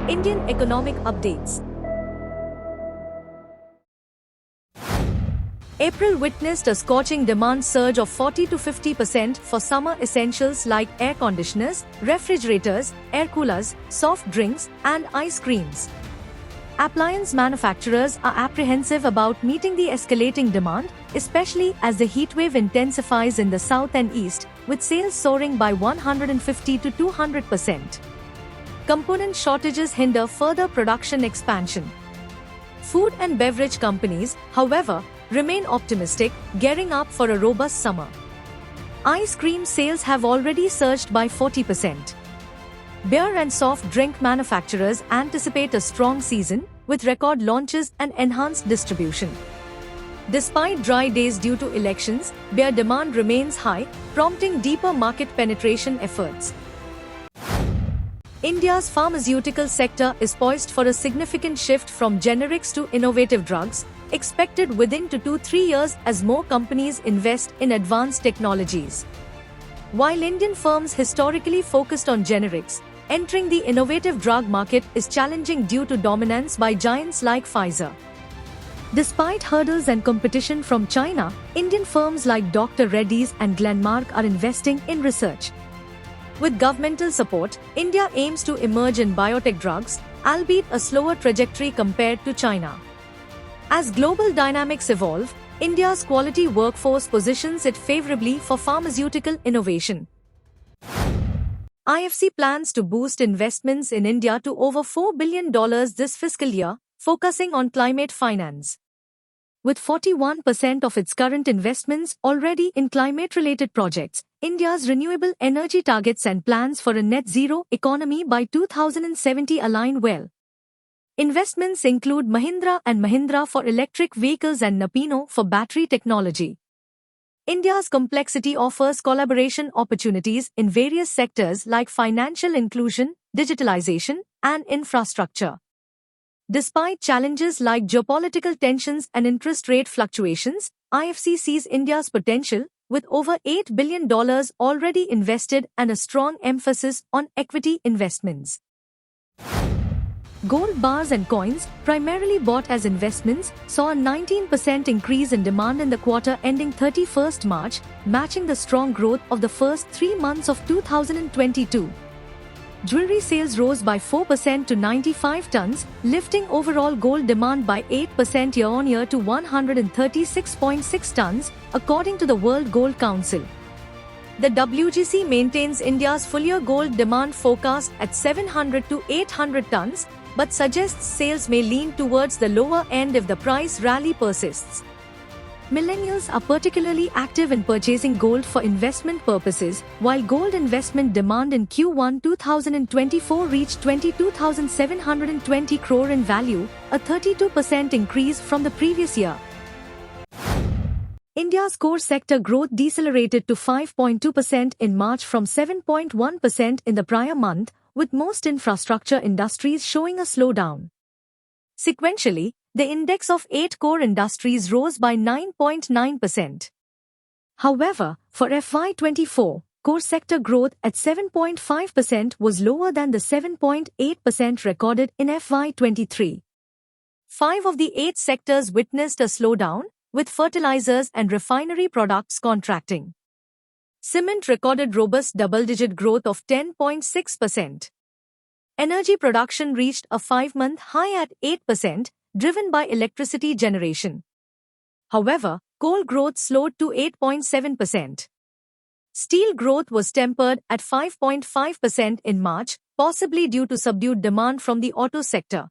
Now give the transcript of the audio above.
Indian economic updates. April witnessed a scorching demand surge of 40 to 50% for summer essentials like air conditioners, refrigerators, air coolers, soft drinks, and ice creams. Appliance manufacturers are apprehensive about meeting the escalating demand, especially as the heatwave intensifies in the south and east, with sales soaring by 150 to 200%. Component shortages hinder further production expansion. Food and beverage companies, however, remain optimistic, gearing up for a robust summer. Ice cream sales have already surged by 40%. Beer and soft drink manufacturers anticipate a strong season, with record launches and enhanced distribution. Despite dry days due to elections, beer demand remains high, prompting deeper market penetration efforts. India's pharmaceutical sector is poised for a significant shift from generics to innovative drugs, expected within 2 to 3 years as more companies invest in advanced technologies. While Indian firms historically focused on generics, entering the innovative drug market is challenging due to dominance by giants like Pfizer. Despite hurdles and competition from China, Indian firms like Dr. Reddy's and Glenmark are investing in research. With governmental support, India aims to emerge in biotech drugs, albeit a slower trajectory compared to China. As global dynamics evolve, India's quality workforce positions it favorably for pharmaceutical innovation. IFC plans to boost investments in India to over $4 billion this fiscal year, focusing on climate finance. With 41% of its current investments already in climate-related projects, India's renewable energy targets and plans for a net-zero economy by 2070 align well. Investments include Mahindra & Mahindra for electric vehicles and Napino for battery technology. India's complexity offers collaboration opportunities in various sectors like financial inclusion, digitalization, and infrastructure. Despite challenges like geopolitical tensions and interest rate fluctuations, IFC sees India's potential, with over $8 billion already invested and a strong emphasis on equity investments. Gold bars and coins, primarily bought as investments, saw a 19% increase in demand in the quarter ending 31st March, matching the strong growth of the first 3 months of 2022. Jewelry sales rose by 4% to 95 tons, lifting overall gold demand by 8% year-on-year to 136.6 tons, according to the World Gold Council. The WGC maintains India's full-year gold demand forecast at 700 to 800 tons, but suggests sales may lean towards the lower end if the price rally persists. Millennials are particularly active in purchasing gold for investment purposes, while gold investment demand in Q1 2024 reached 22,720 crore in value, a 32% increase from the previous year. India's core sector growth decelerated to 5.2% in March from 7.1% in the prior month, with most infrastructure industries showing a slowdown. Sequentially, the index of 8 core industries rose by 9.9%. However, for FY24, core sector growth at 7.5% was lower than the 7.8% recorded in FY23. 5 of the 8 sectors witnessed a slowdown, with fertilizers and refinery products contracting. Cement recorded robust double-digit growth of 10.6%. Energy production reached a 5-month high at 8%, driven by electricity generation. However, coal growth slowed to 8.7%. Steel growth was tempered at 5.5% in March, possibly due to subdued demand from the auto sector.